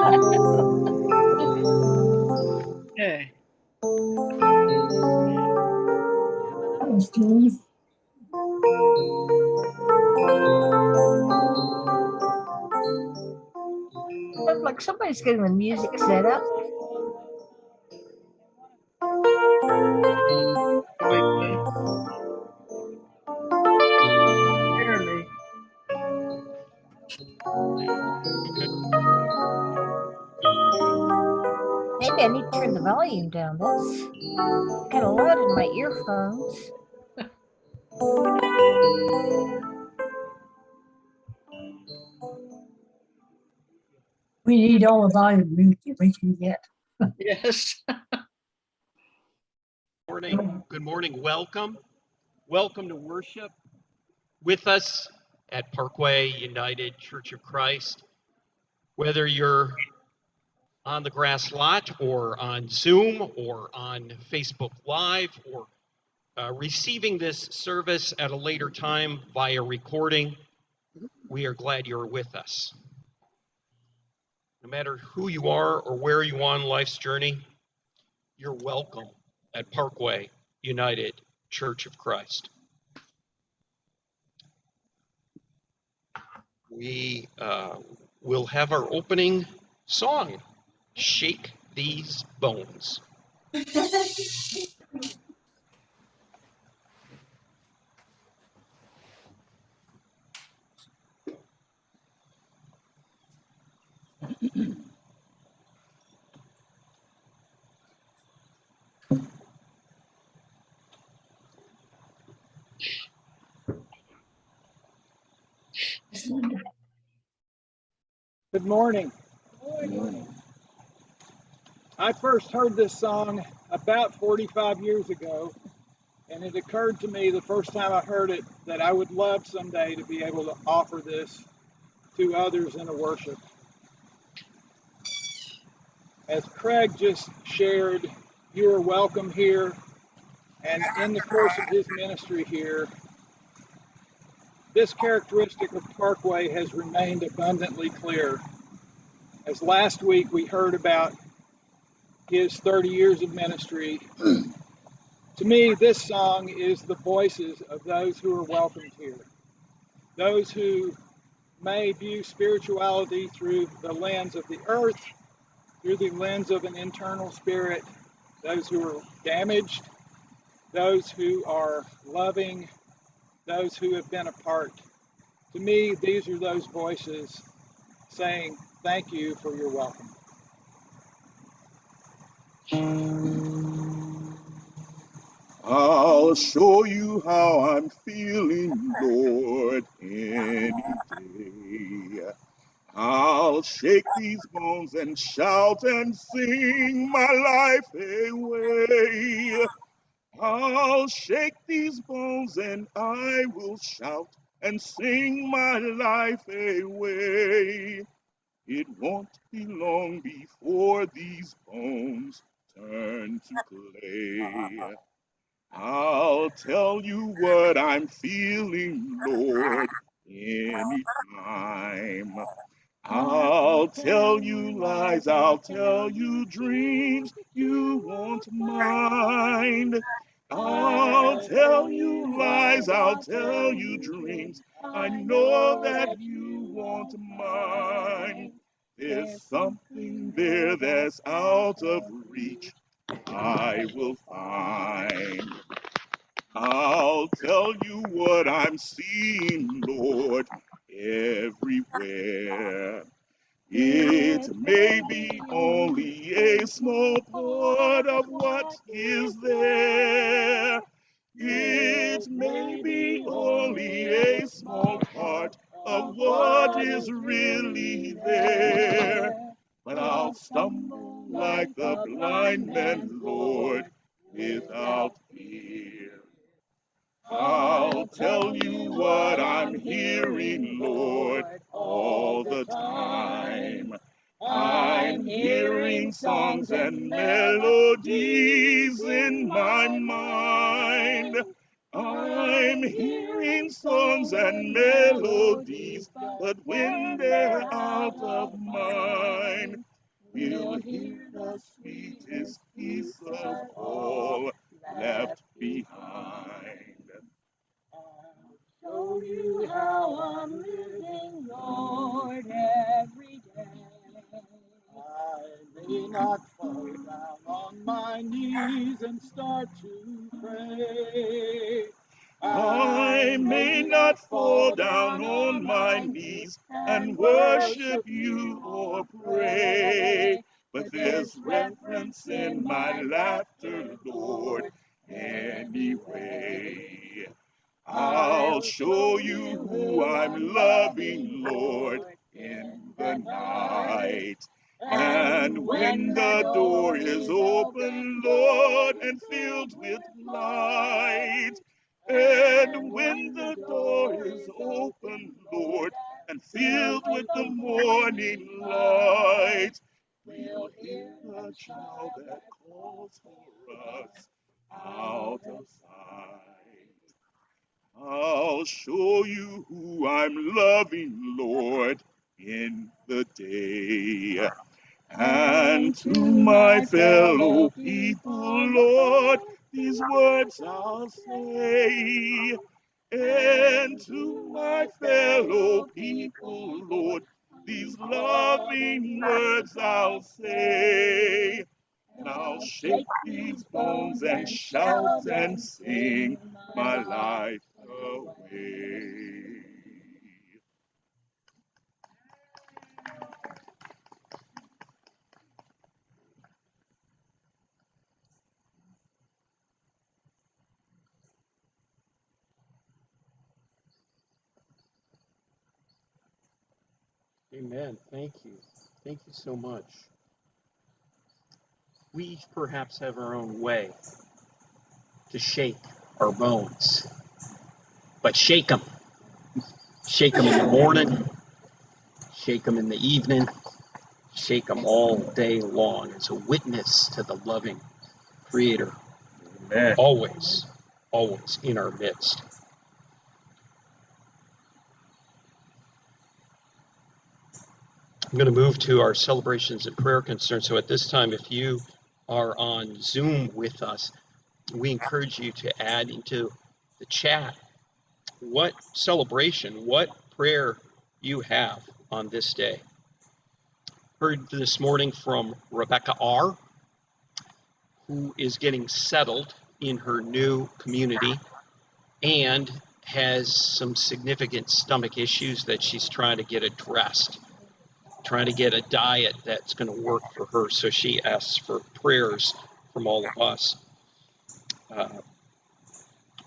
Okay. Sounds like somebody's getting the music set up. Apparently. Maybe I need to turn the volume down. That's kind of loud in my earphones. We need all the volume we can get. Yes. Good morning. Welcome to worship with us at Parkway United Church of Christ. Whether you're on the grass lot or on Zoom or on Facebook Live or receiving this service at a later time via recording, we are glad you're with us. No matter who you are or where you are on life's journey, you're welcome at Parkway United Church of Christ. We will have our opening song, Shake These Bones. Good morning. I first heard this song about 45 years ago, and it occurred to me the first time I heard it that I would love someday to be able to offer this to others in a worship. As Craig just shared, you are welcome here, and in the course of his ministry here, this characteristic of Parkway has remained abundantly clear. As last week we heard about his 30 years of ministry, to me this song is the voices of those who are welcomed here. Those who may view spirituality through the lens of the earth, through the lens of an internal spirit, those who are damaged, those who are loving, those who have been apart. To me, these are those voices saying, thank you for your welcome. I'll show you how I'm feeling, Lord, any day. I'll shake these bones and shout and sing my life away. I'll shake these bones and I will shout and sing my life away. It won't be long before these bones turn to clay. I'll tell you what I'm feeling, Lord, anytime. I'll tell you lies, I'll tell you dreams you won't mind. I'll tell you lies, I'll tell you dreams I know that you won't mind. There's something there that's out of reach I will find. I'll tell you what I'm seeing, Lord, everywhere. It may be only a small part of what is there. It may be only a small part of what is really there. But I'll stumble like the blind man, Lord, without fear. I'll tell you what I'm hearing, Lord, all the time. I'm hearing songs and melodies in my mind. I'm hearing songs and melodies, but when they're out of mind, will hear the sweetest piece of all left behind. I'll show you how I'm living, Lord, every day. I may not fall down on my knees and start to pray. I may not fall down on my knees and worship you or pray, but there's reverence in my laughter, Lord, anyway. I'll show you who I'm loving, Lord, in the night. And when the door is open, Lord, and filled with light, and when the door is open, Lord, and filled with the morning light, we'll hear a child that calls for us out of sight. I'll show you who I'm loving, Lord, in the day. And to my fellow people, Lord, these words I'll say. And to my fellow people, Lord, these loving words I'll say. And I'll shake these bones and shout and sing my life away. Amen. Thank you. Thank you so much. We each perhaps have our own way to shake our bones, but shake them. Shake them in the morning, shake them in the evening, shake them all day long as a witness to the loving Creator, Amen. always, always in our midst. I'm going to move to our celebrations and prayer concerns. So at this time, if you are on Zoom with us, we encourage you to add into the chat what celebration, what prayer you have on this day. Heard this morning from Rebecca R., who is getting settled in her new community and has some significant stomach issues that she's trying to get addressed, trying to get a diet that's going to work for her. So she asks for prayers from all of us.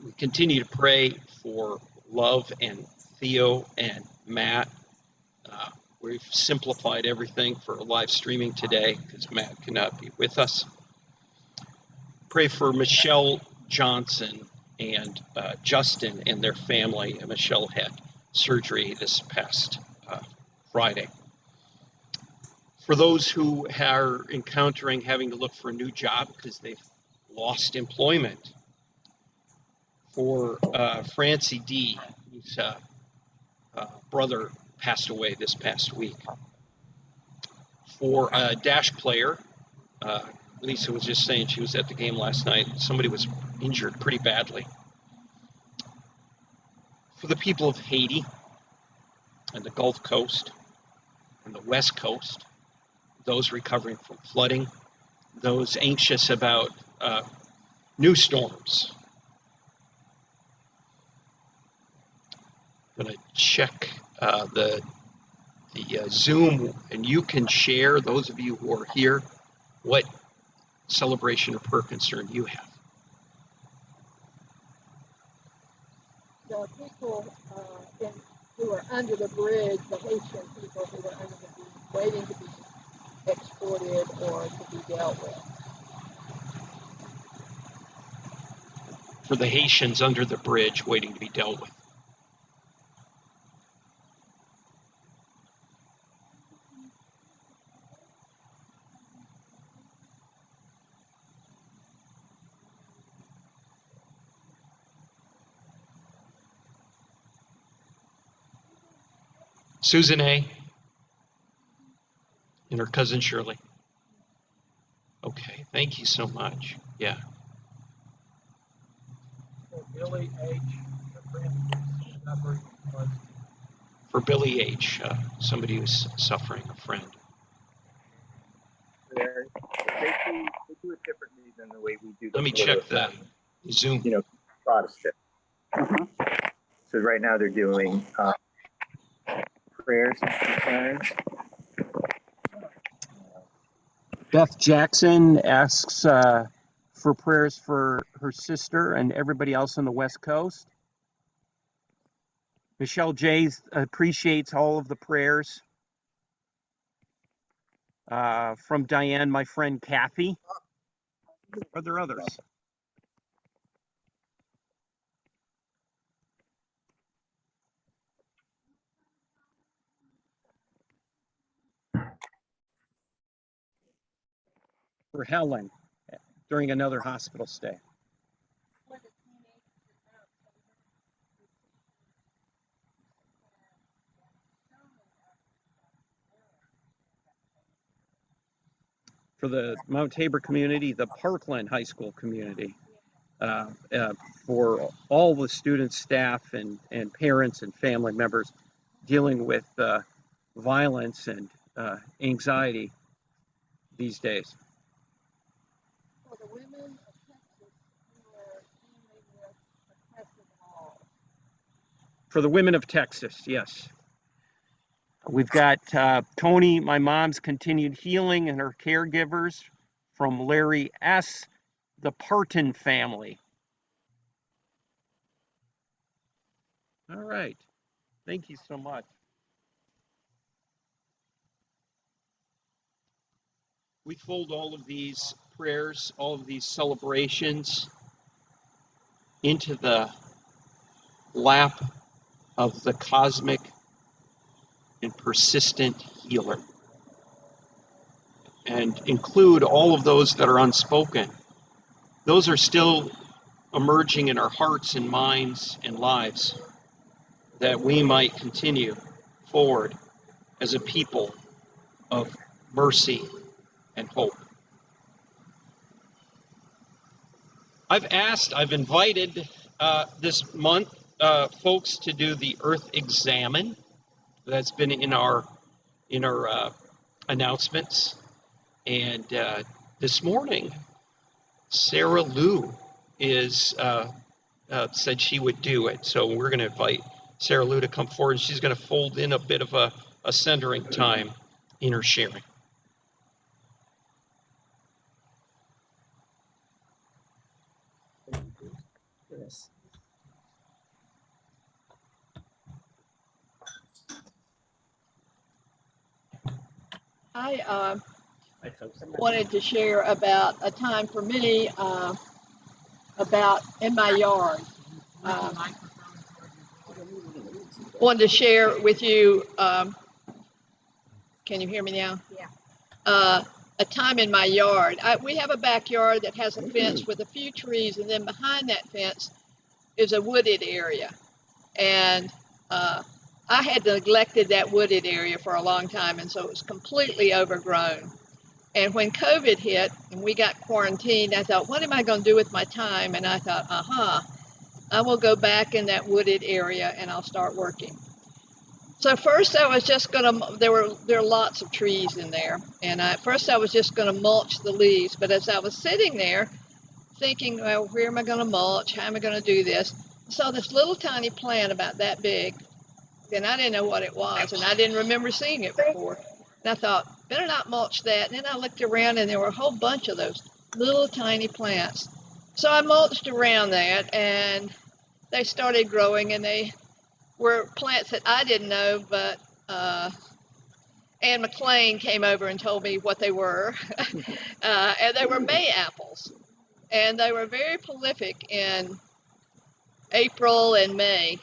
We continue to pray for Love and Theo and Matt. We've simplified everything for live streaming today because Matt cannot be with us. Pray for Michelle Johnson and Justin and their family. Michelle had surgery this past Friday. For those who are encountering having to look for a new job because they've lost employment. For Francie D., whose brother passed away this past week. For a Dash player, Lisa was just saying she was at the game last night. Somebody was injured pretty badly. For the people of Haiti and the Gulf Coast and the West Coast, those recovering from flooding, those anxious about new storms. I'm going to check the Zoom, and you can share, those of you who are here, what celebration or prayer concern you have. The people who are under the bridge, the Haitian people who are under the bridge, waiting to be exported or to be dealt with. For the Haitians under the bridge waiting to be dealt with. Susan A. and her cousin Shirley. Okay, thank you so much. Yeah. For Billy H., a friend who's suffering was For Billy H., somebody who's suffering, a friend. They do it differently than the way we do. Let me check the Zoom. You know, Protestant. So right now they're doing prayers and concerns. Beth Jackson asks for prayers for her sister and everybody else on the West Coast. Michelle J. appreciates all of the prayers. From Diane, my friend Kathy. Are there others? For Helen during another hospital stay. For the Mount Tabor community, the Parkland High School community, for all the students, staff, and parents and family members dealing with violence and anxiety these days. For the women of Texas who are dealing with oppressive laws. For the women of Texas, yes. We've got Tony, my mom's continued healing, and her caregivers from Larry S., the Parton family. All right. Thank you so much. We fold all of these prayers, all of these celebrations into the lap of the cosmic and persistent healer, and include all of those that are unspoken. Those are still emerging in our hearts and minds and lives, that we might continue forward as a people of mercy and hope. I've invited this month folks to do the Earth Examine. That's been in our announcements. And this morning, Sarah Lou is said she would do it. So we're going to invite Sarah Lou to come forward, and she's going to fold in a bit of a centering time in her sharing. Yes. I wanted to share about a time for me about in my yard. Wanted to share with you, can you hear me now? Yeah. A time in my yard. We have a backyard that has a fence with a few trees, and then behind that fence is a wooded area. And I had neglected that wooded area for a long time, and so it was completely overgrown. And when COVID hit and we got quarantined, I thought, what am I going to do with my time? And I thought, I will go back in that wooded area and I'll start working. So first I was just going to, there are lots of trees in there. And first I was just going to mulch the leaves. But as I was sitting there thinking, well, where am I going to mulch? How am I going to do this? I saw this little tiny plant about that big. And I didn't know what it was. And I didn't remember seeing it before. And I thought, better not mulch that. And then I looked around and there were a whole bunch of those little tiny plants. So I mulched around that and they started growing, and they were plants that I didn't know, but Ann McLean came over and told me what they were. And they were May apples. And they were very prolific in April and May.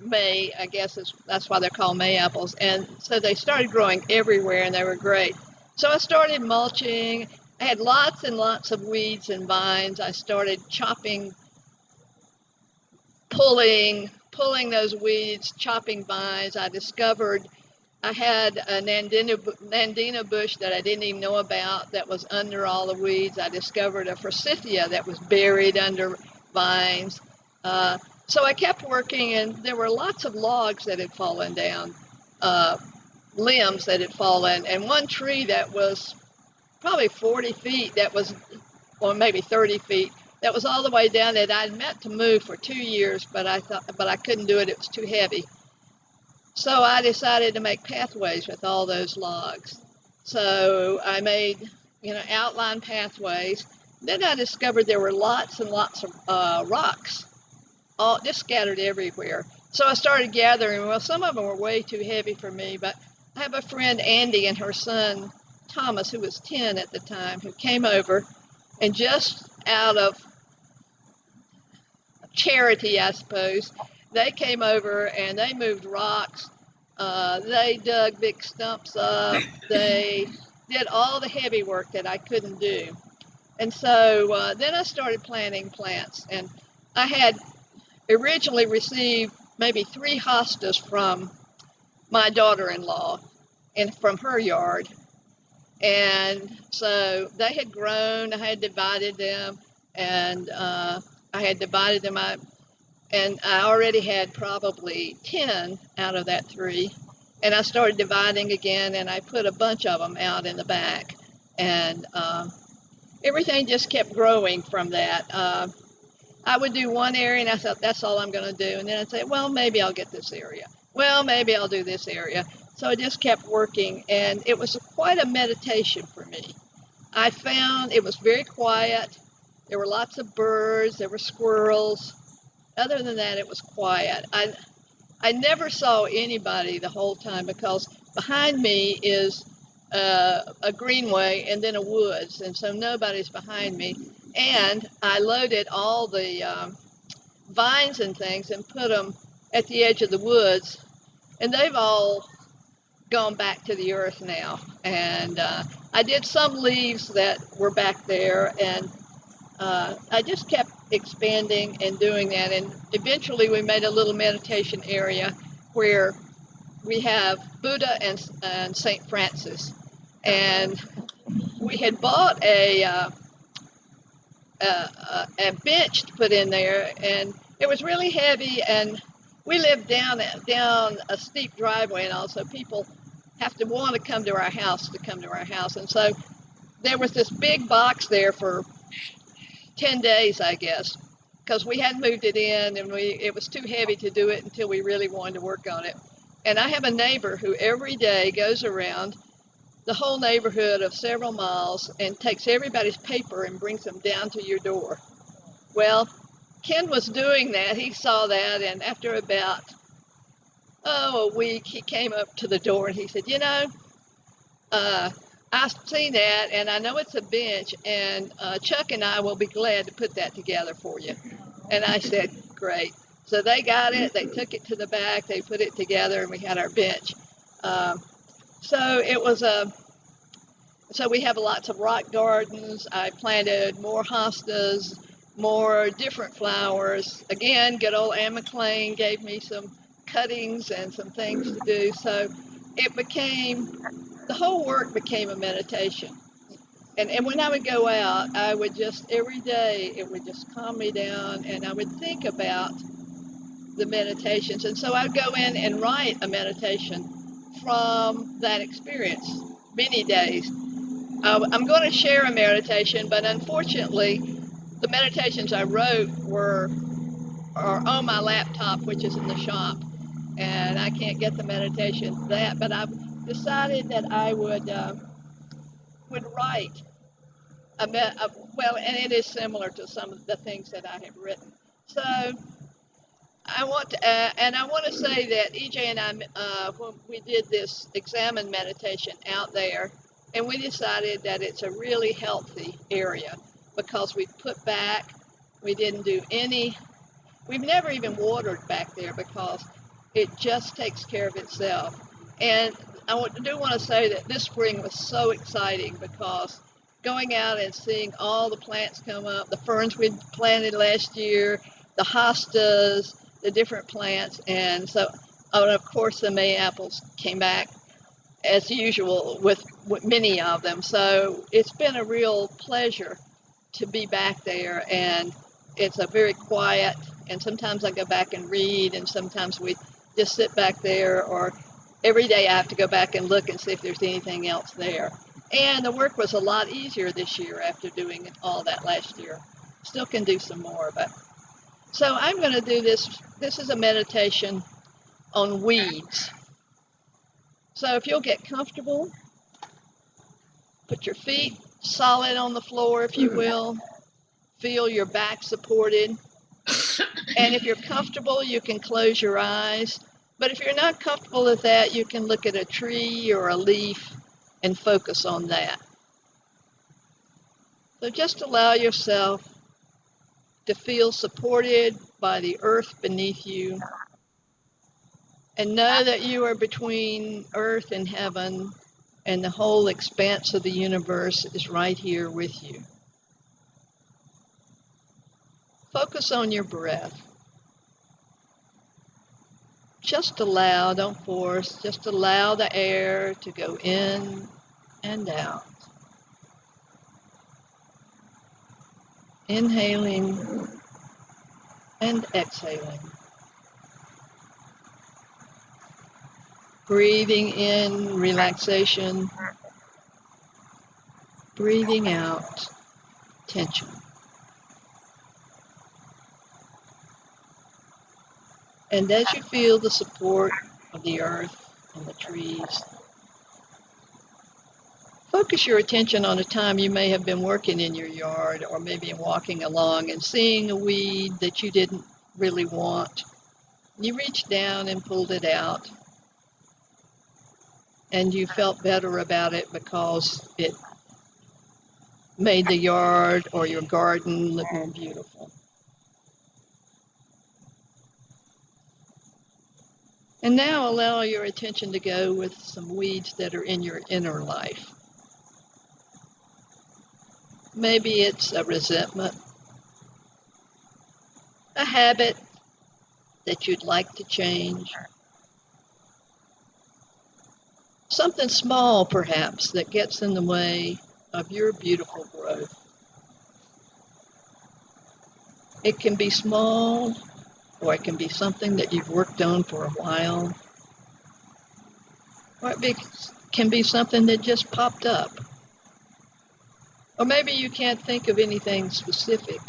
May, I guess that's why they're called May apples. And so they started growing everywhere, and they were great. So I started mulching. I had lots and lots of weeds and vines. I started chopping, pulling those weeds, chopping vines. I discovered I had a nandina bush that I didn't even know about that was under all the weeds. I discovered a forsythia that was buried under vines. So I kept working, and there were lots of logs that had fallen down, limbs that had fallen, and one tree that was probably 40 feet, that was, or maybe 30 feet, that was all the way down that I'd meant to move for 2 years, but I couldn't do it. It was too heavy. So I decided to make pathways with all those logs. So I made, outline pathways. Then I discovered there were lots and lots of rocks, all just scattered everywhere. So I started gathering. Well, some of them were way too heavy for me, but I have a friend, Andy, and her son, Thomas, who was 10 at the time, who came over, and just out of charity, I suppose, they came over and they moved rocks. They dug big stumps up. They did all the heavy work that I couldn't do. And so then I started planting plants. And I had originally received maybe 3 hostas from my daughter-in-law and from her yard. And so they had grown. I had divided them, and I had divided them up. And I already had probably 10 out of that 3. And I started dividing again, and I put a bunch of them out in the back. And everything just kept growing from that. I would do one area, and I thought, that's all I'm going to do. And then I'd say, well, maybe I'll get this area. Well, maybe I'll do this area. So I just kept working, and it was quite a meditation for me. I found it was very quiet. There were lots of birds. There were squirrels. Other than that, it was quiet. I never saw anybody the whole time, because behind me is a greenway and then a woods, and so nobody's behind me. And I loaded all the vines and things and put them at the edge of the woods, and they've all gone back to the earth now. And I did some leaves that were back there, and I just kept expanding and doing that. And eventually we made a little meditation area where we have Buddha and St. Francis. And we had bought a bench to put in there, and it was really heavy, and we lived down a steep driveway, and also people have to want to come to our house. And so there was this big box there for 10 days, I guess, because we hadn't moved it in, and it was too heavy to do it until we really wanted to work on it. And I have a neighbor who every day goes around the whole neighborhood of several miles and takes everybody's paper and brings them down to your door. Well, Ken was doing that. He saw that, and after about a week, he came up to the door and he said, I've seen that, and I know it's a bench, and Chuck and I will be glad to put that together for you. And I said, great. So they got it, they took it to the back, they put it together, and we had our bench. So it was so we have lots of rock gardens. I planted more hostas, more different flowers. Again, good old Anne McLean gave me some cuttings and some things to do. So the whole work became a meditation. And when I would go out, I would just, every day, it would just calm me down, and I would think about the meditations. And so I'd go in and write a meditation from that experience, many days. I'm going to share a meditation, but unfortunately, the meditations I wrote are on my laptop, which is in the shop, and I can't get the meditation but I've decided that I would write well, and it is similar to some of the things that I have written. So I want to say that EJ and I, when we did this examine meditation out there, and we decided that it's a really healthy area, because we put back, we didn't do we've never even watered back there, because it just takes care of itself. And I do want to say that this spring was so exciting, because going out and seeing all the plants come up, the ferns we planted last year, the hostas, the different plants, and so, of course, the May apples came back. as usual with many of them. So it's been a real pleasure to be back there, and it's a very quiet, and sometimes I go back and read, and sometimes we just sit back there, or every day I have to go back and look and see if there's anything else there. And the work was a lot easier this year after doing all that last year. Still can do some more, but so I'm going to do this. This is a meditation on weeds. So if you'll get comfortable, put your feet solid on the floor, if you will. Feel your back supported. And if you're comfortable, you can close your eyes. But if you're not comfortable with that, you can look at a tree or a leaf and focus on that. So just allow yourself to feel supported by the earth beneath you. And know that you are between earth and heaven, and the whole expanse of the universe is right here with you. Focus on your breath. Just allow, don't force, just allow the air to go in and out. Inhaling and exhaling. Breathing in relaxation, breathing out tension. And as you feel the support of the earth and the trees, focus your attention on a time you may have been working in your yard, or maybe walking along and seeing a weed that you didn't really want. You reached down and pulled it out, and you felt better about it because it made the yard or your garden look more beautiful. And now allow your attention to go with some weeds that are in your inner life. Maybe it's a resentment, a habit that you'd like to change, something small perhaps that gets in the way of your beautiful growth. It can be small, or it can be something that you've worked on for a while, or can be something that just popped up. Or maybe you can't think of anything specific,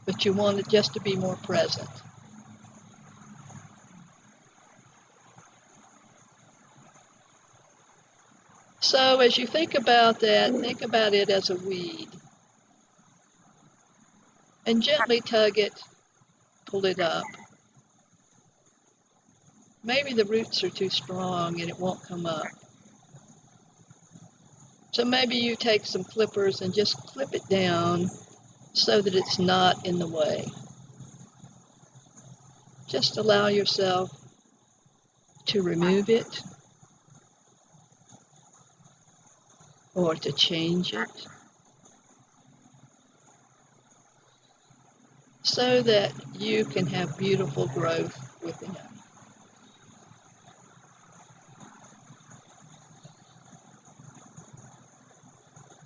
but you want it just to be more present. So as you think about that, think about it as a weed. And gently tug it, pull it up. Maybe the roots are too strong and it won't come up. So maybe you take some clippers and just clip it down so that it's not in the way. Just allow yourself to remove it or to change it so that you can have beautiful growth within it.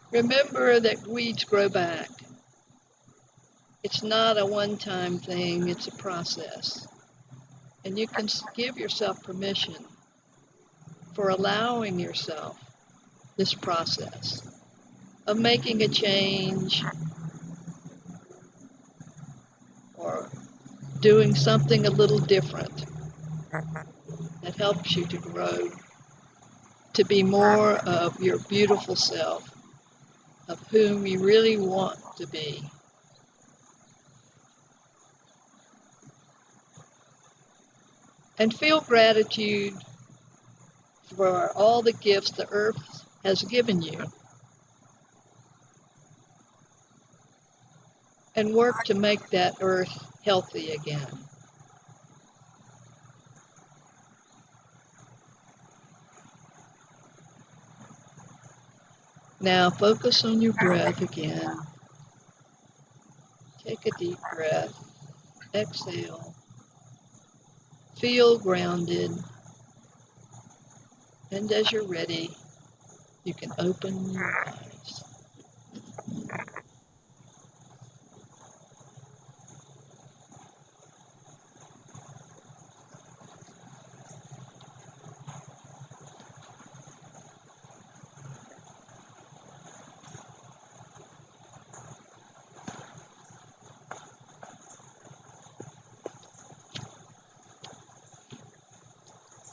Remember that weeds grow back. It's not a one-time thing, it's a process. And you can give yourself permission for allowing yourself this process of making a change or doing something a little different that helps you to grow, to be more of your beautiful self, of whom you really want to be. And feel gratitude for all the gifts the earth has given you. And work to make that earth healthy again. Now focus on your breath again. Take a deep breath. Exhale. Feel grounded. And as you're ready, you can open your eyes.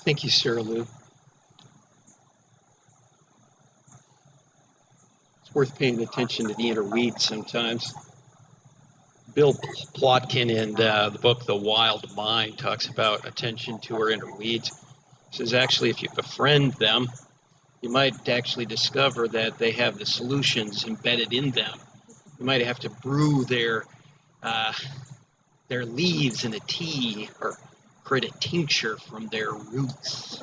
Thank you, Sarah Lou. It's worth paying attention to the inner weeds sometimes. Bill Plotkin in the book The Wild Mind talks about attention to our inner weeds. He says actually if you befriend them, you might actually discover that they have the solutions embedded in them. You might have to brew their leaves in a tea or create a tincture from their roots.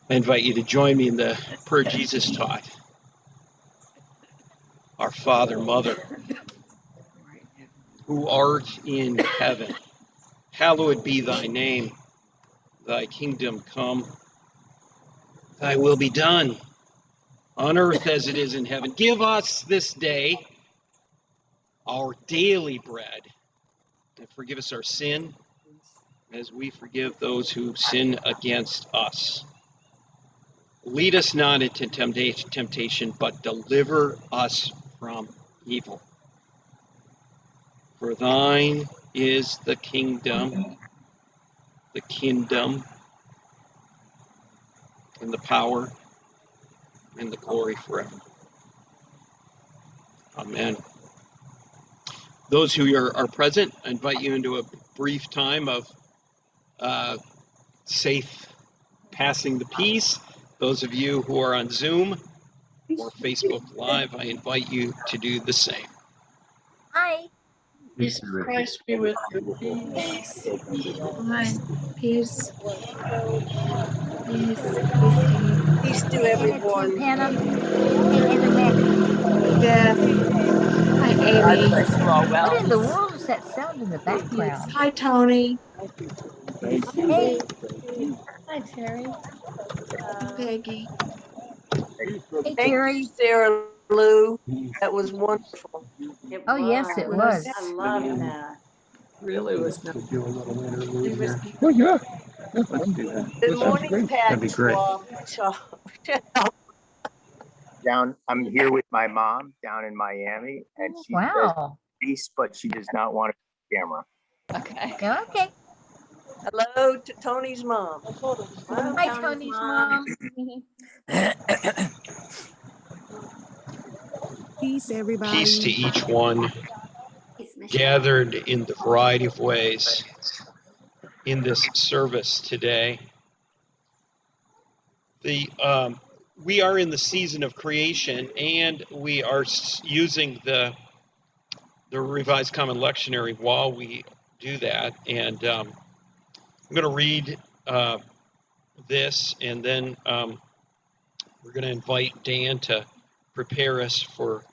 I invite you to join me in the prayer Jesus taught. Our Father, Mother, who art in heaven, hallowed be thy name. Thy kingdom come, thy will be done, on earth as it is in heaven. Give us this day our daily bread, and forgive us our sin, as we forgive those who sin against us. Lead us not into temptation, but deliver us from evil. For thine is the kingdom, and the power, and the glory forever. Amen. Those who are present, I invite you into a brief time of safe passing the peace. Those of you who are on Zoom or Facebook Live, I invite you to do the same. Hi. Jesus Christ be with you. Peace. Hi. Peace. Peace. Peace be. Peace to Hey, Anna Tim, everyone. Hannah. Hey, Anna Mac. Hey, Beth. Hi, God Amy. bless you all well. What in the world is that sound in the background? Hi, Tony. Hey, Hi, Terry. Hi, Peggy. hey, Thank you, Terry. Sarah Lou. That was wonderful. Oh, yes, it was. I love that. Really was not. Do a little interlude It was here. beautiful. Oh, yeah. Let's do that. Good That sounds morning, great. Pat That'd be great. I'm here with my mom down in Miami, and she says Wow. peace, but she does not want a camera. Okay. Hello to Tony's mom. Hi, Tony's mom. Peace, everybody. Peace to each one gathered in the variety of ways in this service today. We are in the season of creation, and we are using the Revised Common Lectionary while we do that. And I'm going to read this, and then we're going to invite Dan to prepare us for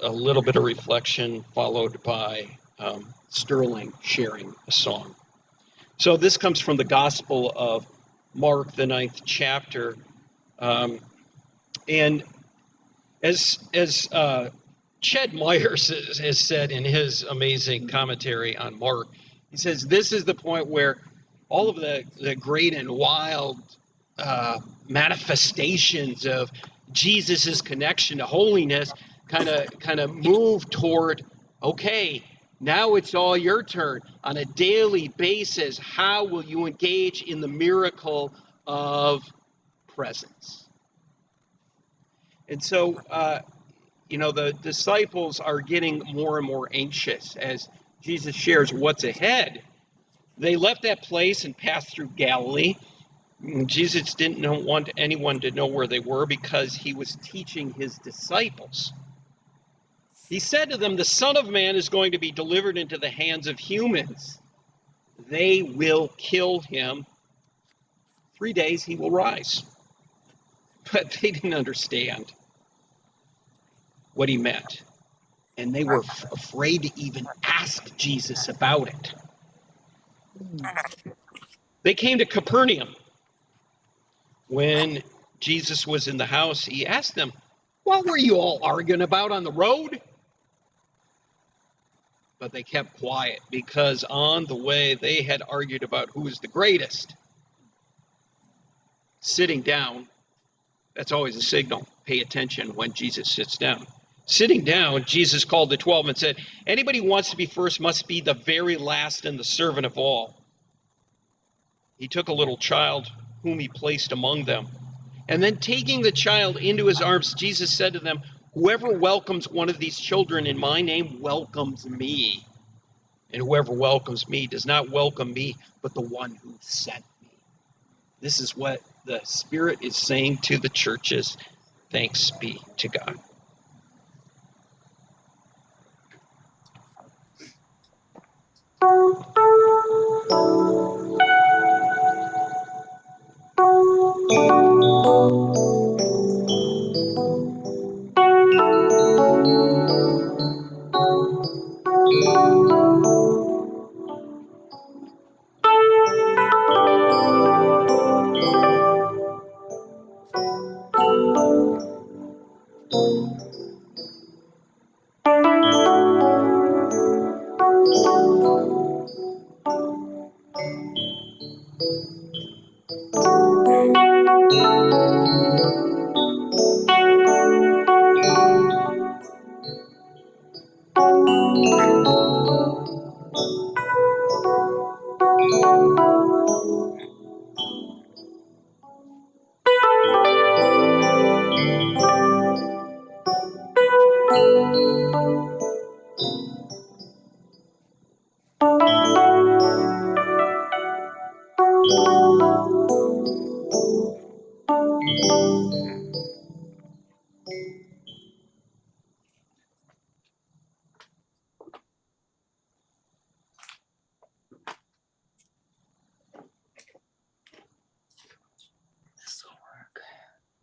a little bit of reflection, followed by Sterling sharing a song. So this comes from the Gospel of Mark, the 9th chapter. And as Ched Myers has said in his amazing commentary on Mark, he says this is the point where all of the great and wild manifestations of Jesus's connection to holiness kind of move toward, okay, now it's all your turn. On a daily basis, how will you engage in the miracle of presence? And so, the disciples are getting more and more anxious as Jesus shares what's ahead. They left that place and passed through Galilee. Jesus didn't want anyone to know where they were because he was teaching his disciples. He said to them, the Son of Man is going to be delivered into the hands of humans. They will kill him. 3 days he will rise. But they didn't understand what he meant. And they were afraid to even ask Jesus about it. They came to Capernaum. When Jesus was in the house, he asked them, "What were you all arguing about on the road?" But they kept quiet because on the way they had argued about who was the greatest. Sitting down, that's always a signal. Pay attention when Jesus sits down. Sitting down, Jesus called the 12 and said, "Anybody who wants to be first must be the very last and the servant of all." He took a little child whom he placed among them. And then taking the child into his arms, Jesus said to them, "Whoever welcomes one of these children in my name welcomes me. And whoever welcomes me does not welcome me, but the one who sent me." This is what the Spirit is saying to the churches. Thanks be to God.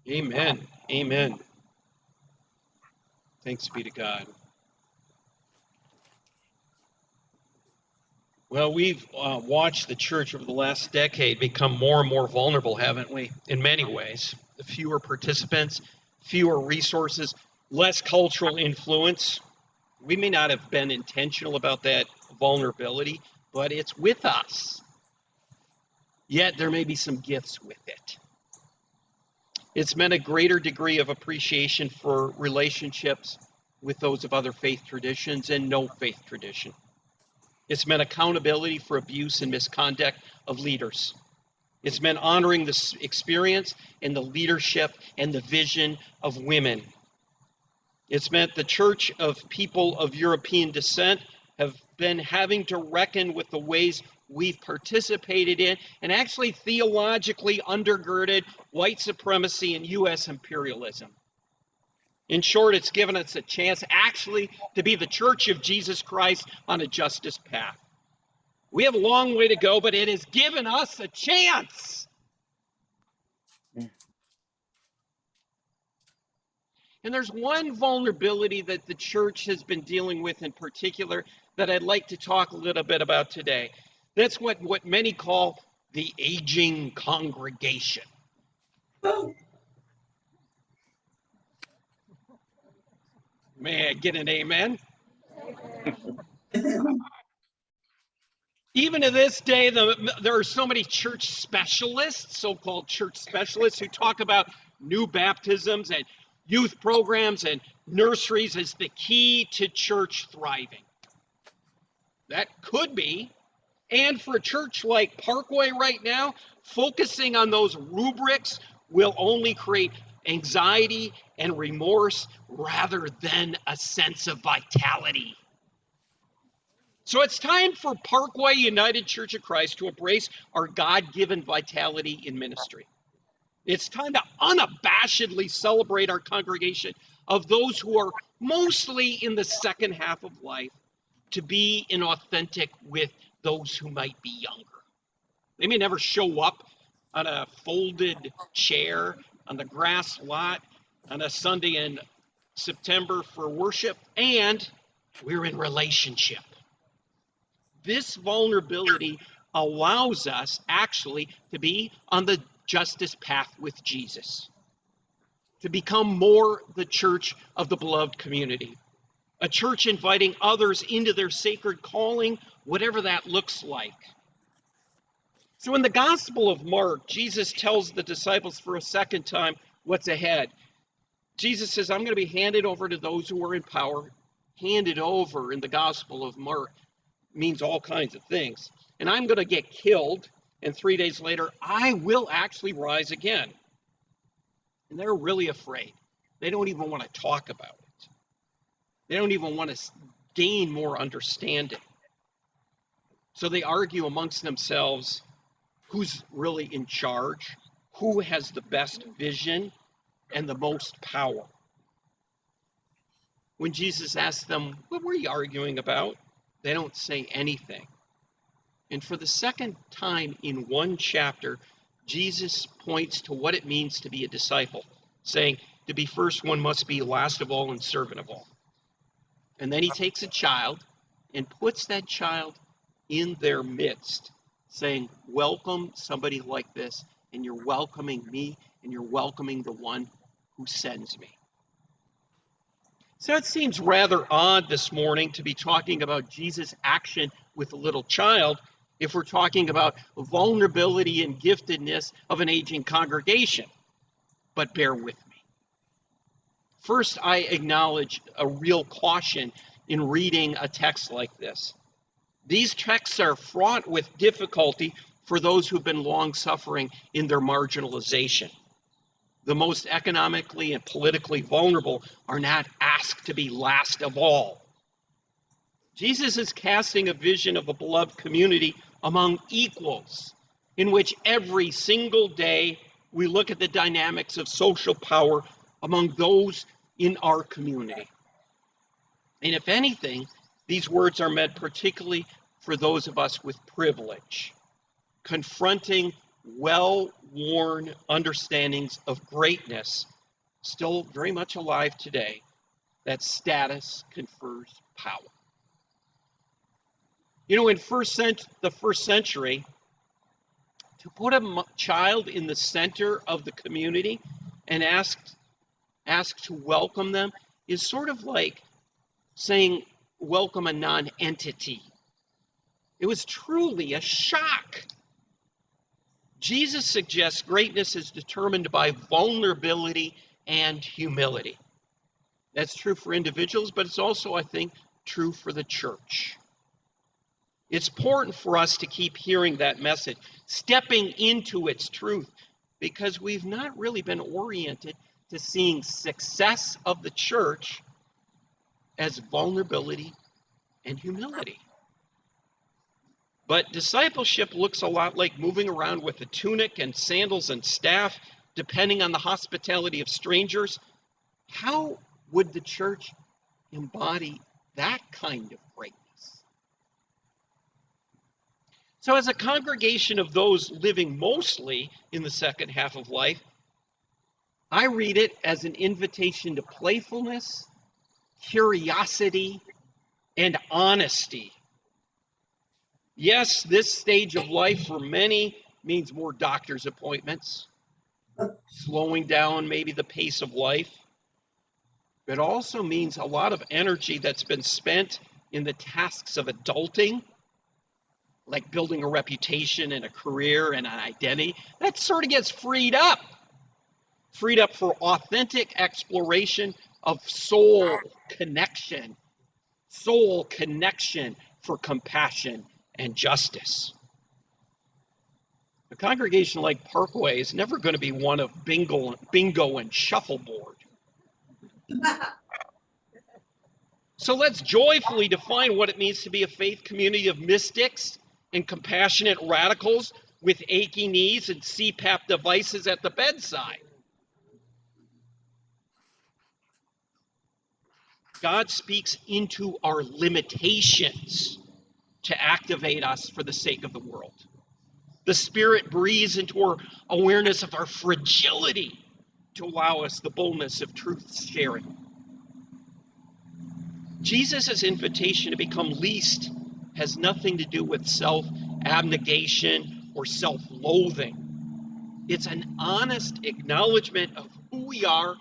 Amen. Amen. Thanks be to God. Well, we've watched the church over the last decade become more and more vulnerable, haven't we? In many ways. Fewer participants, fewer resources, less cultural influence. We may not have been intentional about that vulnerability, but it's with us. Yet there may be some gifts with it. It's meant a greater degree of appreciation for relationships with those of other faith traditions and no faith tradition. It's meant accountability for abuse and misconduct of leaders. It's meant honoring the experience and the leadership and the vision of women. It's meant the church of people of European descent have been having to reckon with the ways we've participated in and actually theologically undergirded white supremacy and U.S. imperialism. In short, it's given us a chance actually to be the church of Jesus Christ on a justice path. We have a long way to go, but it has given us a chance. And there's one vulnerability that the church has been dealing with in particular that I'd like to talk a little bit about today. That's what many call the aging congregation. May I get an amen? Even to this day, there are so many church specialists, so-called church specialists, who talk about new baptisms and youth programs and nurseries as the key to church thriving. That could be. And for a church like Parkway right now, focusing on those rubrics will only create anxiety and remorse rather than a sense of vitality. So it's time for Parkway United Church of Christ to embrace our God-given vitality in ministry. It's time to unabashedly celebrate our congregation of those who are mostly in the second half of life to be inauthentic with those who might be younger. They may never show up on a folded chair on the grass lot on a Sunday in September for worship, and we're in relationship. This vulnerability allows us actually to be on the justice path with Jesus, to become more the church of the beloved community, a church inviting others into their sacred calling, whatever that looks like. So in the Gospel of Mark, Jesus tells the disciples for a second time what's ahead. Jesus says, I'm going to be handed over to those who are in power. Handed over in the Gospel of Mark means all kinds of things. And I'm going to get killed, and 3 days later, I will actually rise again. And they're really afraid. They don't even want to talk about it. They don't even want to gain more understanding. So they argue amongst themselves who's really in charge, who has the best vision and the most power. When Jesus asks them, what were you arguing about? They don't say anything. And for the second time in one chapter, Jesus points to what it means to be a disciple, saying, to be first one must be last of all and servant of all. And then he takes a child and puts that child in their midst, saying, welcome somebody like this, and you're welcoming me, and you're welcoming the one who sends me. So it seems rather odd this morning to be talking about Jesus' action with a little child if we're talking about vulnerability and giftedness of an aging congregation. But bear with me. First, I acknowledge a real caution in reading a text like this. These texts are fraught with difficulty for those who've been long suffering in their marginalization. The most economically and politically vulnerable are not asked to be last of all. Jesus is casting a vision of a beloved community among equals, in which every single day we look at the dynamics of social power among those in our community. And if anything, these words are meant particularly for those of us with privilege, confronting well-worn understandings of greatness, still very much alive today, that status confers power. You know, in the first century, to put a child in the center of the community and ask to welcome them is sort of like saying welcome a non-entity. It was truly a shock. Jesus suggests greatness is determined by vulnerability and humility. That's true for individuals, but it's also, I think, true for the church. It's important for us to keep hearing that message, stepping into its truth, because we've not really been oriented to seeing success of the church as vulnerability and humility. But discipleship looks a lot like moving around with a tunic and sandals and staff, depending on the hospitality of strangers. How would the church embody that kind of greatness? So as a congregation of those living mostly in the second half of life, I read it as an invitation to playfulness, curiosity, and honesty. Yes, this stage of life for many means more doctor's appointments, slowing down maybe the pace of life. It also means a lot of energy that's been spent in the tasks of adulting, like building a reputation and a career and an identity. That sort of gets freed up for authentic exploration of soul connection for compassion and justice. A congregation like Parkway is never going to be one of bingo and shuffleboard. So let's joyfully define what it means to be a faith community of mystics and compassionate radicals with achy knees and CPAP devices at the bedside. God speaks into our limitations to activate us for the sake of the world. The Spirit breathes into our awareness of our fragility to allow us the boldness of truth sharing. Jesus' invitation to become least has nothing to do with self abnegation, or self-loathing. It's an honest acknowledgement of who we are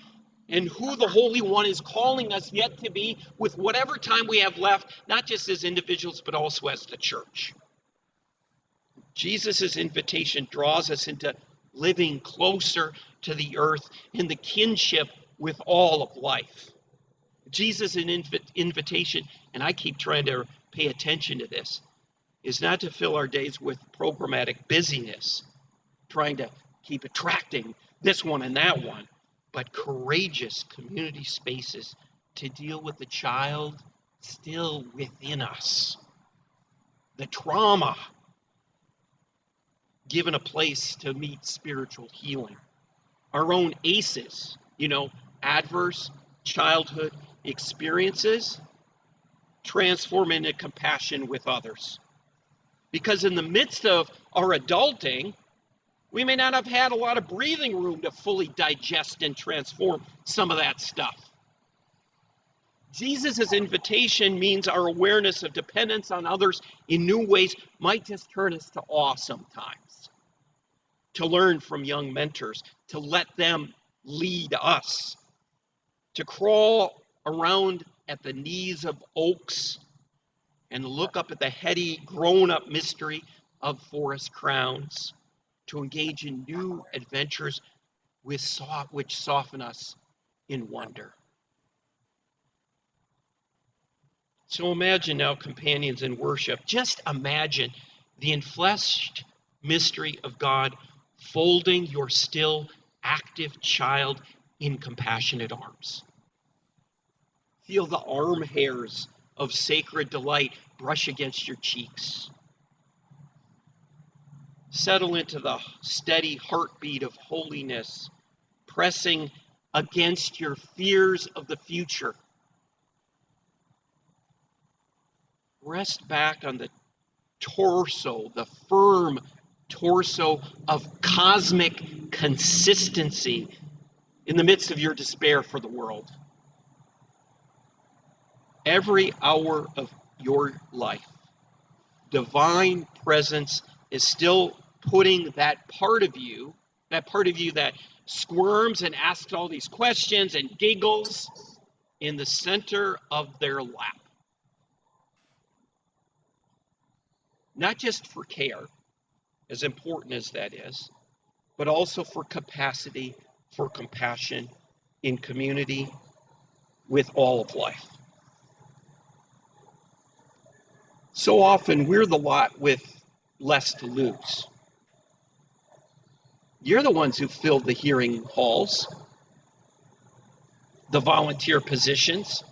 and who the Holy One is calling us yet to be with whatever time we have left, not just as individuals, but also as the church. Jesus' invitation draws us into living closer to the earth in the kinship with all of life. Jesus' invitation, and I keep trying to pay attention to this, is not to fill our days with programmatic busyness, trying to keep attracting this one and that one, but courageous community spaces to deal with the child still within us. The trauma, given a place to meet spiritual healing. Our own ACEs, adverse childhood experiences, transform into compassion with others. Because in the midst of our adulting, we may not have had a lot of breathing room to fully digest and transform some of that stuff. Jesus' invitation means our awareness of dependence on others in new ways might just turn us to awe sometimes. To learn from young mentors, to let them lead us, to crawl around at the knees of oaks and look up at the heady, grown-up mystery of forest crowns, to engage in new adventures which soften us in wonder. So imagine now, companions in worship, just imagine the enfleshed mystery of God folding your still active child in compassionate arms. Feel the arm hairs of sacred delight brush against your cheeks. Settle into the steady heartbeat of holiness, pressing against your fears of the future. Rest back on the torso, the firm torso of cosmic consistency in the midst of your despair for the world. Every hour of your life, divine presence is still putting that part of you that squirms and asks all these questions and giggles in the center of their lap. Not just for care, as important as that is, but also for capacity, for compassion in community with all of life. So often we're the lot with less to lose. You're the ones who filled the hearing halls, the volunteer positions,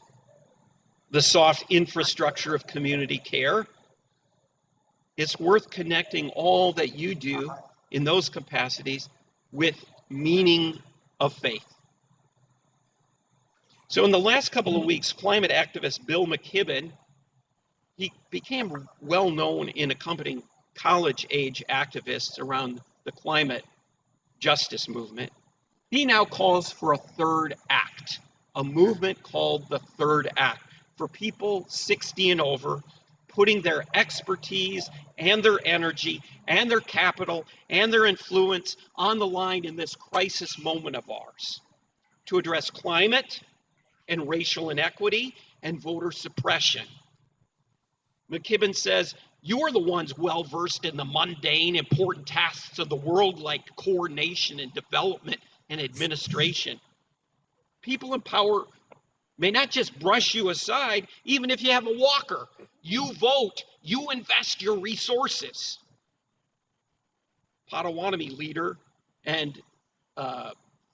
the soft infrastructure of community care. It's worth connecting all that you do in those capacities with meaning of faith. So in the last couple of weeks, climate activist Bill McKibben, he became well known in accompanying college-age activists around the climate justice movement. He now calls for a third act, a movement called the Third Act, for people 60 and over, putting their expertise and their energy and their capital and their influence on the line in this crisis moment of ours to address climate and racial inequity and voter suppression. McKibben says, you are the ones well-versed in the mundane, important tasks of the world like coordination and development and administration. People in power may not just brush you aside, even if you have a walker. You vote, you invest your resources. Potawatomi leader and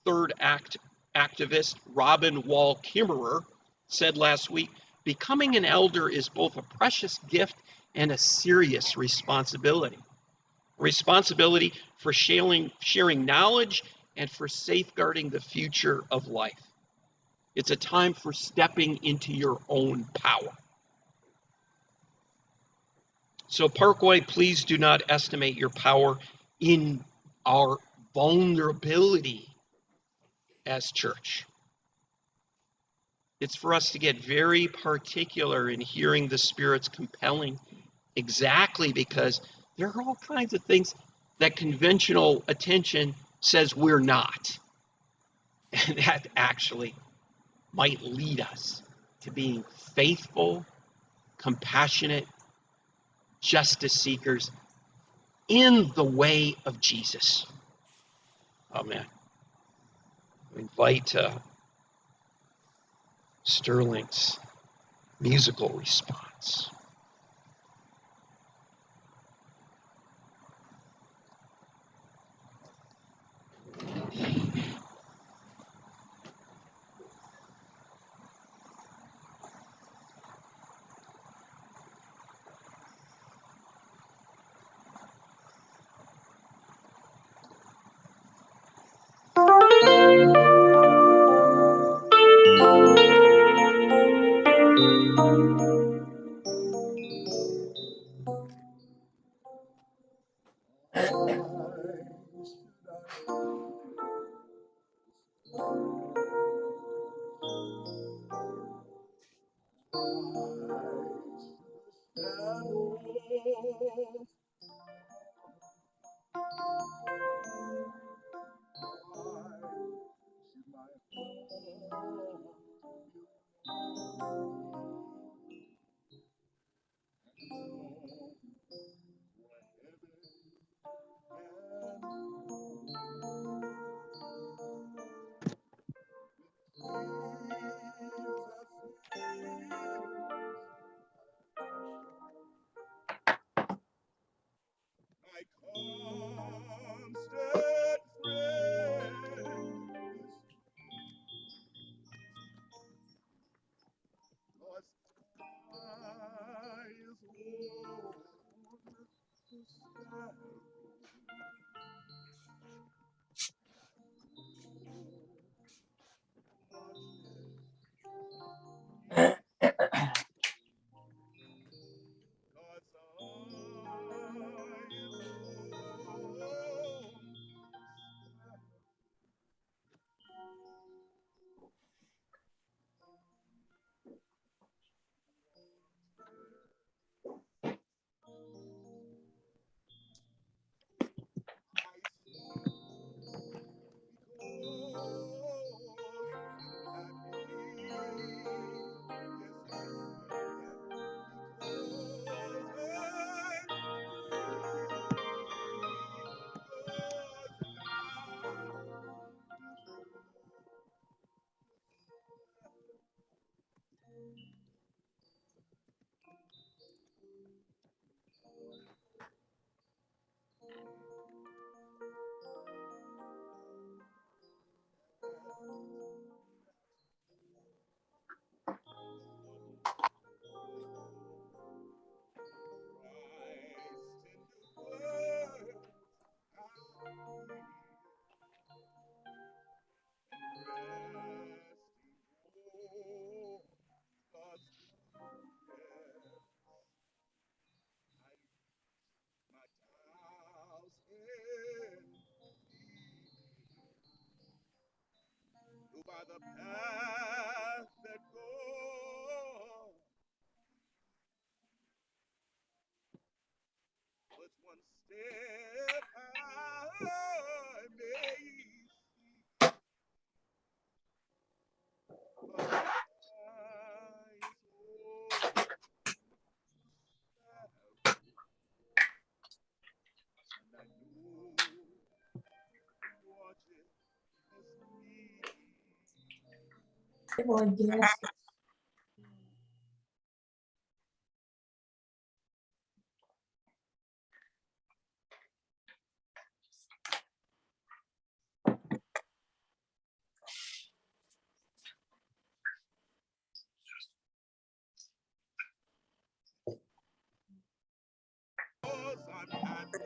Third Act activist Robin Wall Kimmerer said last week, becoming an elder is both a precious gift and a serious responsibility. Responsibility for sharing knowledge and for safeguarding the future of life. It's a time for stepping into your own power. So Parkway, please do not estimate your power in our vulnerability as church. It's for us to get very particular in hearing the Spirit's compelling, exactly because There are all kinds of things that conventional attention says we're not. And that actually might lead us to being faithful, compassionate, justice seekers in the way of Jesus. Amen. I invite Sterling's musical response. By the path that goes, but one step I may see, but my eyes hold and I know what it has me. Come on, Garris. Because I'm happy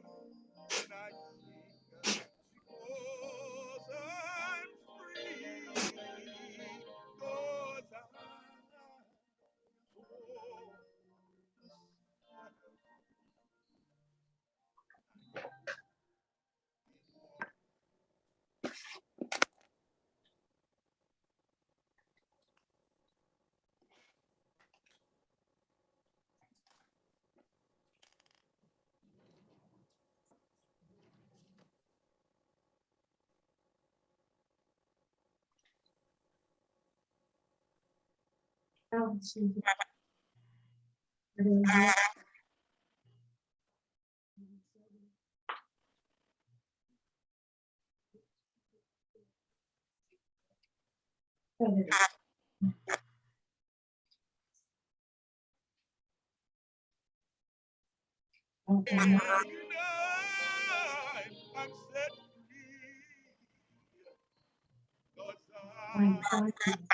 when I sing, because I'm free Tonight I'm set free. 'Cause I understand.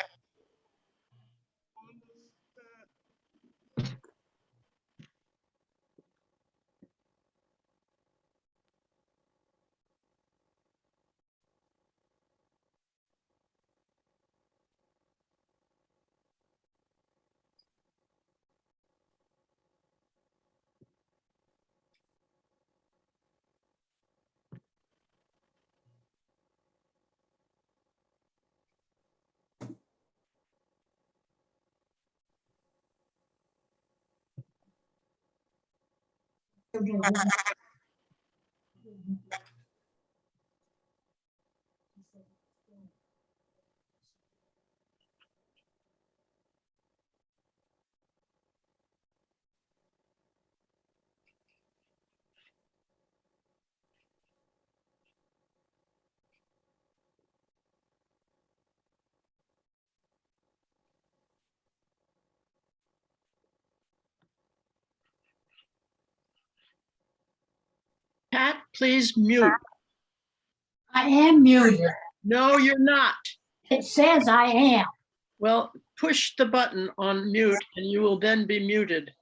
Pat, please mute. I am muted. No, you're not. It says I am. Well, push the button on mute and you will then be muted.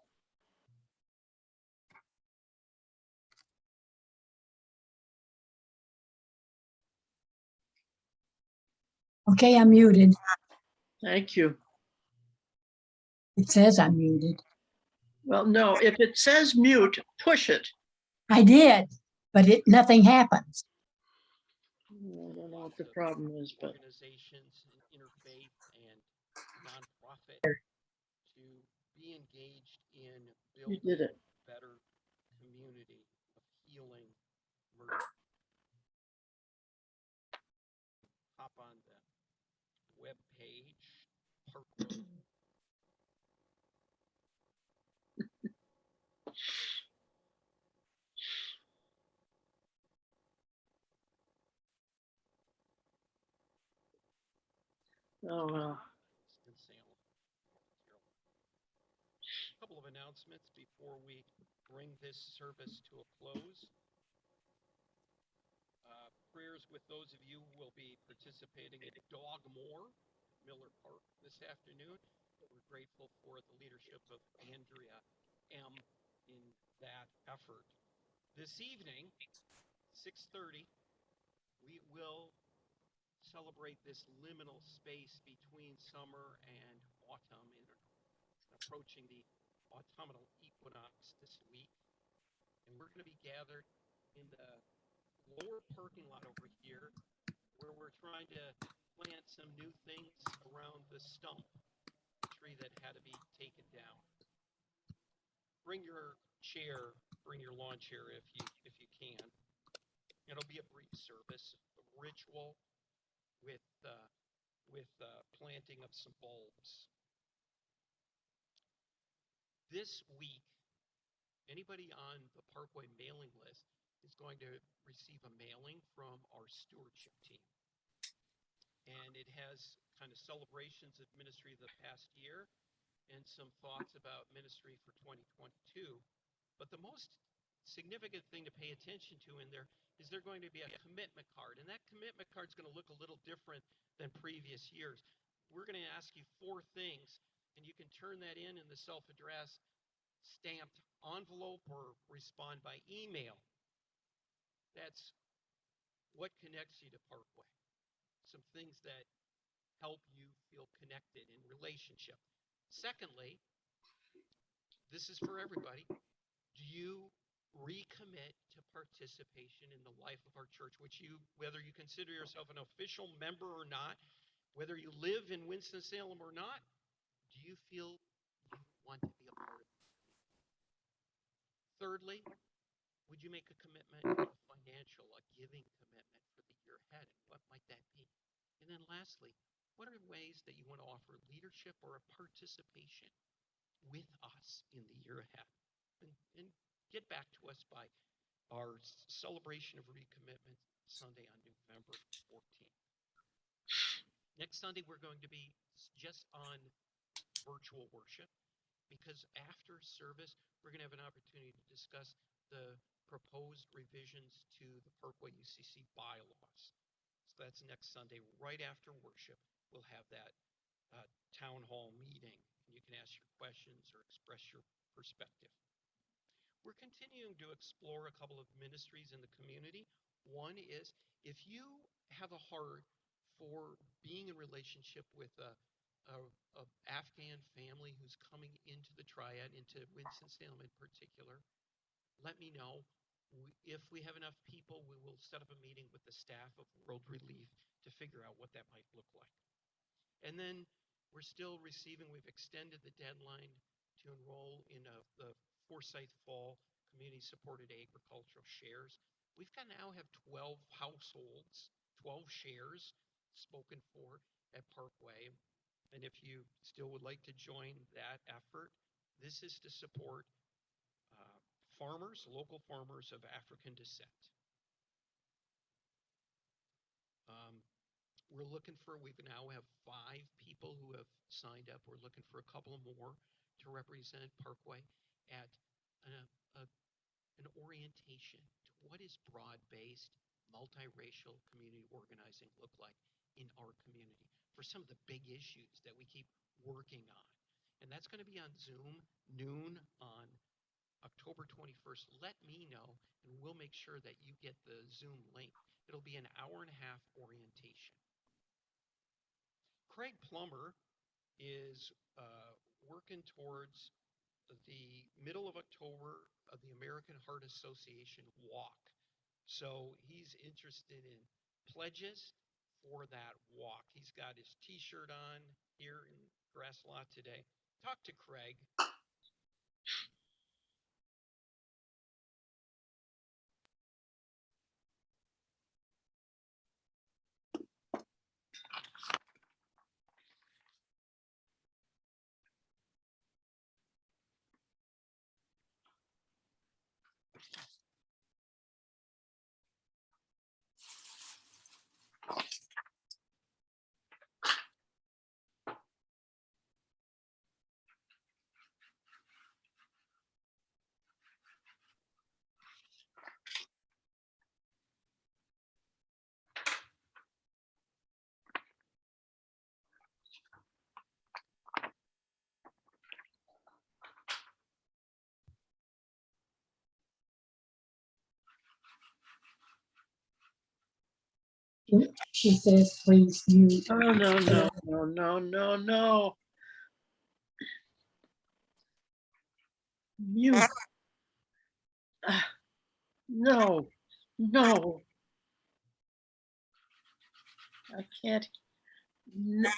Okay, I'm muted. Thank you. It says I'm muted. Well, no, if it says mute, push it. I did, but nothing happens. I don't know what the problem is, but organizations, interfaith, and nonprofit to be engaged in you building did it. a better community of healing, mercy. Hop on the web page, Parkway. Oh, well. In Salem, North Carolina. A couple of announcements before we bring this service to a close. Prayers with those of you who will be participating at Dogmore at Miller Park this afternoon. We're grateful for the leadership of Andrea M. in that effort. This evening, 6:30, we will celebrate this liminal space between summer and autumn, approaching the autumnal equinox this week. And we're going to be gathered in the lower parking lot over here where we're trying to plant some new things around the stump, the tree that had to be taken down. Bring your chair, bring your lawn chair if you can. It'll be a brief service, a ritual with planting of some bulbs. This week, anybody on the Parkway mailing list is going to receive a mailing from our stewardship team. And it has kind of celebrations of ministry of the past year and some thoughts about ministry for 2022. But the most significant thing to pay attention to in there is there's going to be a commitment card. And that commitment card is going to look a little different than previous years. We're going to ask you 4 things, and you can turn that in the self-addressed stamped envelope or respond by email. That's what connects you to Parkway. Some things that help you feel connected in relationship. Secondly, this is for everybody. Do you recommit to participation in the life of our church, whether you consider yourself an official member or not, whether you live in Winston-Salem or not, do you feel you want to be a part of it? Thirdly, would you make a commitment, a giving commitment for the year ahead? And what might that be? And then lastly, what are ways that you want to offer leadership or a participation with us in the year ahead? And get back to us by our celebration of recommitment Sunday on November 14th. Next Sunday, we're going to be just on virtual worship, because after service, we're going to have an opportunity to discuss the proposed revisions to the Parkway UCC bylaws. So that's next Sunday, right after worship. We'll have that town hall meeting, and you can ask your questions or express your perspective. We're continuing to explore a couple of ministries in the community. One is, if you have a heart for being in relationship with a Afghan family who's coming into the Triad, into Winston-Salem in particular, let me know. If we have enough people, we will set up a meeting with the staff of World Relief to figure out what that might look like. And then we're still receiving, we've extended the deadline to enroll in the Forsyth Fall Community Supported Agricultural Shares. We've now have 12 households, 12 shares spoken for at Parkway. And if you still would like to join that effort, this is to support farmers, local farmers of African descent. We're looking for, we now have 5 people who have signed up. We're looking for a couple more to represent Parkway at an orientation to what is broad-based, multiracial community organizing look like in our community for some of the big issues that we keep working on. And that's going to be on Zoom, noon on October 21st. Let me know, and we'll make sure that you get the Zoom link. It'll be an hour-and-a-half orientation. Craig Plummer is working towards the middle of October of the American Heart Association walk. So he's interested in pledges for that walk. He's got his t-shirt on here in Grass Lot today. Talk to Craig. She says, please mute. Oh, no, no, no, no, no, no. Mute. No, no. I can't. No.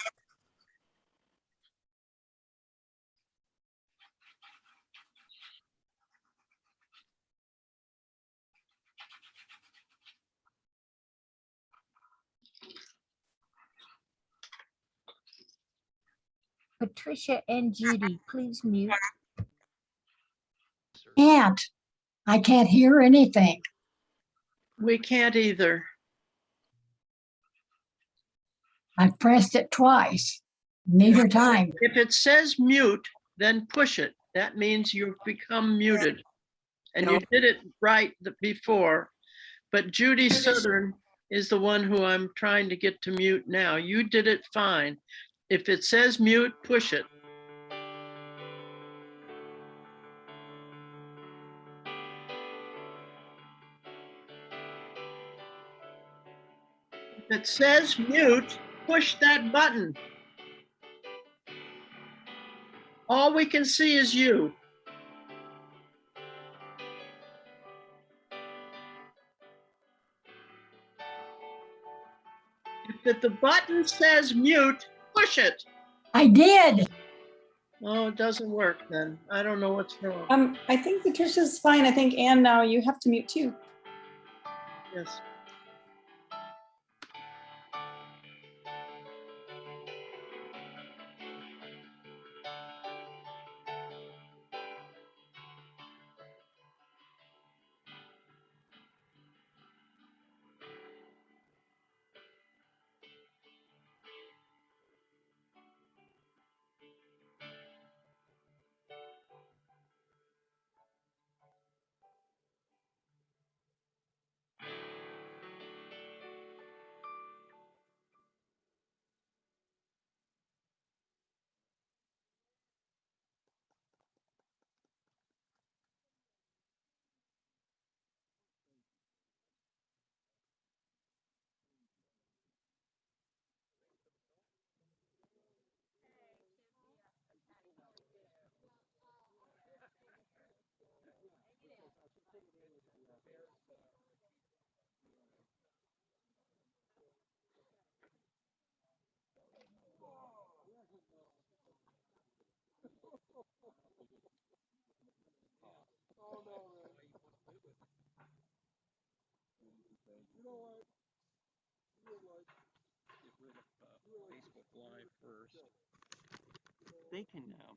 Patricia and Judy, please mute. Can't. I can't hear anything. We can't either. I've pressed it twice. Neither time. If it says mute, then push it. That means you've become muted. And you did it right before. But Judy Southern is the one who I'm trying to get to mute now. You did it fine. If it says mute, push it. If it says mute, push that button. All we can see is you. If the button says mute, push it. I did. Oh, it doesn't work then. I don't know what's wrong. I think Patricia's fine. I think Ann, now you have to mute too. Yes. Facebook Live first. They can know.